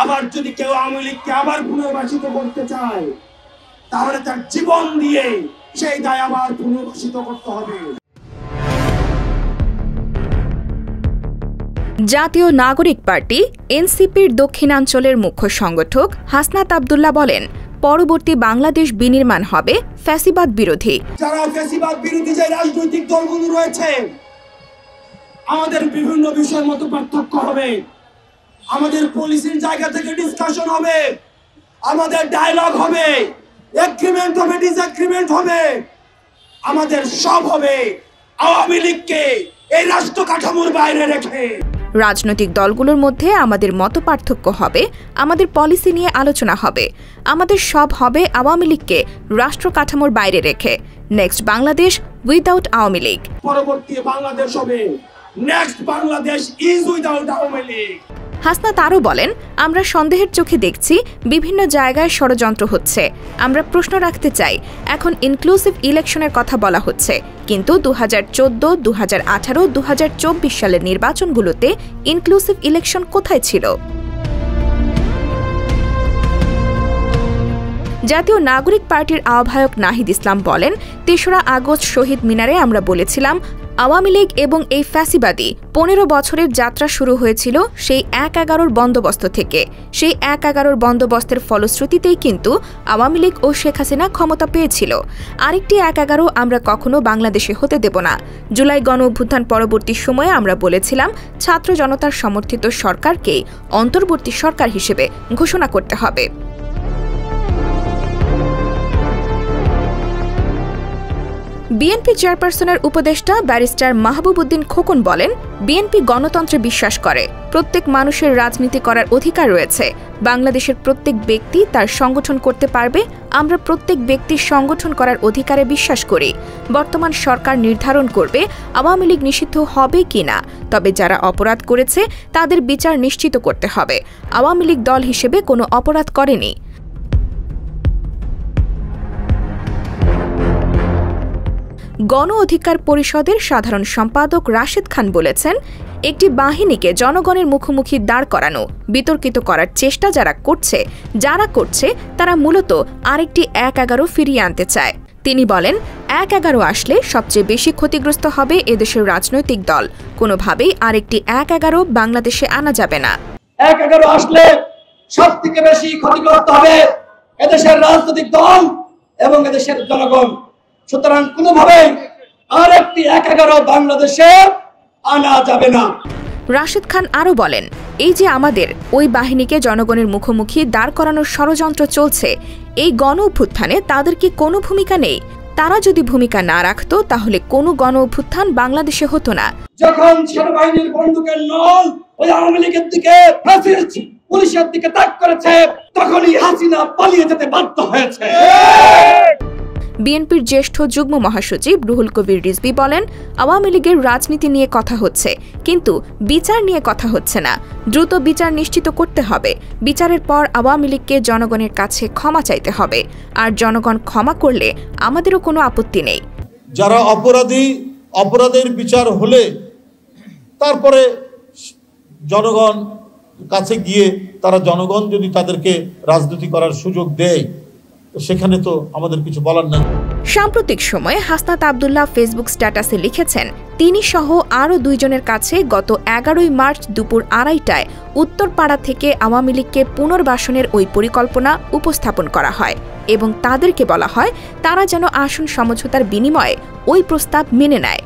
আবার যদি কেউ আওয়ামী লীগকে আবার পুনর্বাসিত করতে চায় তাহলে তার জীবন দিয়ে সেই দায় আবার পুনর্বাসিত করতে হবে। জাতীয় নাগরিক পার্টি এনসিপির দক্ষিণাঞ্চলের মুখ্য সংগঠক হাসনাত আব্দুল্লাহ বলেন, পরবর্তী বাংলাদেশ বিনির্মাণ হবে ফ্যাসিবাদ বিরোধী। যারা ফ্যাসিবাদ বিরোধী যে রাজনৈতিক দলগুলো রয়েছে, আমাদের বিভিন্ন বিষয়ের মতো পার্থক্য হবে, আমাদের পলিসির জায়গা থেকে ডিসকাশন হবে, আমাদের ডায়লগ হবে, এগ্রিমেন্ট হবে, ডিসএগ্রিমেন্ট হবে, আমাদের সব হবে আওয়ামী লীগকে এই রাষ্ট্র কাঠামোর বাইরে রেখে। রাজনৈতিক দলগুলোর মধ্যে আমাদের মতপার্থক্য হবে, আমাদের পলিসি নিয়ে আলোচনা হবে, আমাদের সব হবে আওয়ামী লীগকে রাষ্ট্র কাঠামোর বাইরে রেখে। Next Bangladesh without Awami League. পরবর্তী বাংলাদেশ হবে next Bangladesh is without Awami League. Hasnat আরও বলেন, আমরা সন্দেহের চোখে দেখছি বিভিন্ন জায়গায় ষড়যন্ত্র হচ্ছে। আমরা প্রশ্ন রাখতে চাই, এখন ইনক্লুসিভ ইলেকশনের কথা বলা হচ্ছে, কিন্তু 2014, 2018, 2024 সালের নির্বাচনগুলোতে ইনক্লুসিভ ইলেকশন কোথায় ছিল? জাতীয় নাগরিক পার্টির আহ্বায়ক নাহিদ ইসলাম বলেন, ৩রা আগস্ট শহীদ মিনারে আমরা বলেছিলাম আওয়ামী লীগ এবং এই ফ্যাসিবাদী 15 বছরের যাত্রা শুরু হয়েছিল সেই ১/১১ বন্দোবস্ত থেকে। সেই ১/১১ বন্দোবস্তের ফলশ্রুতিতেই কিন্তু আওয়ামী লীগ ও শেখ হাসিনা ক্ষমতা পেয়েছিল। আরেকটি ১/১১ আমরা কখনো বাংলাদেশে হতে দেব না। জুলাই গণ অভ্যুত্থান পরবর্তী সময়ে আমরা বলেছিলাম ছাত্র জনতার সমর্থিত সরকারকেই অন্তর্বর্তী সরকার হিসেবে ঘোষণা করতে হবে। বিএনপি চেয়ারপারসনের উপদেষ্টা ব্যারিস্টার মাহবুব উদ্দিন খোকন বলেন, বিএনপি গণতন্ত্রে বিশ্বাস করে, প্রত্যেক মানুষের রাজনীতি করার অধিকার রয়েছে। বাংলাদেশের প্রত্যেক ব্যক্তি তার সংগঠন করতে পারবে। আমরা প্রত্যেক ব্যক্তির সংগঠন করার অধিকারে বিশ্বাস করি। বর্তমান সরকার নির্ধারণ করবে আওয়ামী লীগ নিষিদ্ধ হবে কিনা, তবে যারা অপরাধ করেছে তাদের বিচার নিশ্চিত করতে হবে। আওয়ামী লীগ দল হিসেবে কোনো অপরাধ করেনি। গণ অধিকার পরিষদের সাধারণ সম্পাদক রাশেদ খান বলেছেন, একটি বাহিনীকে জনগণের মুখোমুখি দাঁড় করানো, বিতর্কিত করার চেষ্টা যারা করছে তারা মূলত আরেকটি ১/১১ ফিরিয়ে আনতে চায়। তিনি বলেন, ১/১১ আসলে সবচেয়ে বেশি ক্ষতিগ্রস্ত হবে এদেশের রাজনৈতিক দল। কোনোভাবেই আরেকটি ১/১১ বাংলাদেশে আনা যাবে না। ১/১১ আসলে সবথেকে বেশি ক্ষতিগ্রস্ত হবে এদেশের রাজনৈতিক দল এবং এদেশের জনগণ। সুতরাং কোনোভাবেই আরেকটি ১/১১ বাংলাদেশে আনা যাবে না। রাশেদ খান আরও বলেন, এই যে আমাদের ওই বাহিনীকে জনগণের মুখোমুখি দাঁড় করানোর ষড়যন্ত্র চলছে, এই গণ অভ্যুত্থানে তাদের কি কোনো ভূমিকা নেই? তারা যদি ভূমিকা না রাখতো তাহলে কোনো গণ অভ্যুত্থান বাংলাদেশে হতো না। যখন সেনাবাহিনীর বন্দুকের নল ওই আওয়ামী লীগের দিকে, পুলিশের দিকে তাক করেছে, তখনই হাসিনা পালিয়ে যেতে বাধ্য হয়েছে। বিএনপির জ্যেষ্ঠ যুগ্ম মহাসচিব রুহুল কবির রিজভী বলেন, আওয়ামী লীগের রাজনীতি নিয়ে কথা হচ্ছে, কিন্তু বিচার নিয়ে কথা হচ্ছে না। দ্রুত বিচার নিশ্চিত করতে হবে। বিচারের পর আওয়ামী লীগকে জনগণের কাছে ক্ষমা চাইতে হবে, আর জনগণ ক্ষমা করলে আমাদেরও কোনো আপত্তি নেই। যারা অপরাধী, অপরাধের বিচার হলে তারপরে জনগণ কাছে গিয়ে তারা জনগণ যদি তাদেরকে রাজনীতি করার সুযোগ দেয়, সেখানে তো আমাদের কিছু বলার নাই। সাম্প্রতিক সময়ে হাসনাত আব্দুল্লাহ ফেসবুক স্ট্যাটাসে লিখেছেন, তিনি সহ আরও 2 জনের কাছে গত 11 মার্চ দুপুর 2:30টায় উত্তরপাড়া থেকে আওয়ামী লীগকে পুনর্বাসনের ওই পরিকল্পনা উপস্থাপন করা হয় এবং তাদেরকে বলা হয় তারা যেন আসন সমঝোতার বিনিময়ে ওই প্রস্তাব মেনে নেয়।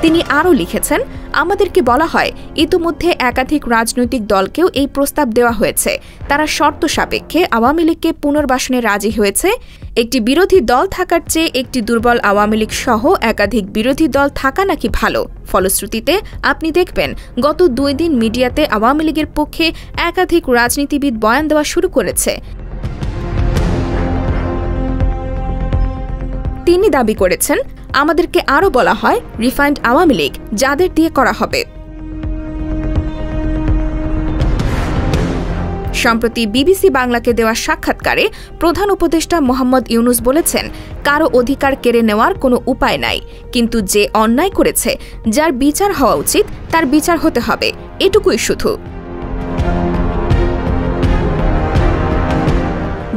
তিনি আরও লিখেছেন, আমাদেরকে বলা হয় ইতিমধ্যে একাধিক রাজনৈতিক দলকেও এই প্রস্তাব দেওয়া হয়েছে। তারা শর্ত সাপেক্ষে আওয়ামী লীগকে পুনর্বাসনে রাজি হয়েছে। একটি বিরোধী দল থাকার চেয়ে একটি দুর্বল আওয়ামী লীগ সহ একাধিক বিরোধী দল থাকা নাকি ভালো। ফলশ্রুতিতে আপনি দেখবেন গত 2 দিন মিডিয়াতে আওয়ামী লীগের পক্ষে একাধিক রাজনীতিবিদ বয়ান দেওয়া শুরু করেছে। তিনি দাবি করেছেন, আমাদেরকে আরও বলা হয় রিফাইন্ড আওয়ামী লীগ যাদের দিয়ে করা হবে। সম্প্রতি বিবিসি বাংলাকে দেওয়া সাক্ষাৎকারে প্রধান উপদেষ্টা মোহাম্মদ ইউনূস বলেছেন, কারো অধিকার কেড়ে নেওয়ার কোনো উপায় নাই, কিন্তু যে অন্যায় করেছে, যার বিচার হওয়া উচিত তার বিচার হতে হবে, এটুকুই শুধু।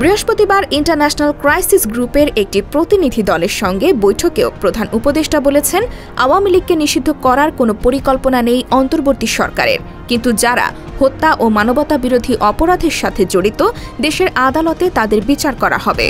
বৃহস্পতিবার ইন্টারন্যাশনাল ক্রাইসিস গ্রুপের একটি প্রতিনিধি দলের সঙ্গে বৈঠকেও প্রধান উপদেষ্টা বলেছেন, আওয়ামী লীগকে নিষিদ্ধ করার কোনো পরিকল্পনা নেই অন্তর্বর্তী সরকারের, কিন্তু যারা হত্যা ও মানবতা বিরোধী অপরাধের সাথে জড়িত দেশের আদালতে তাদের বিচার করা হবে।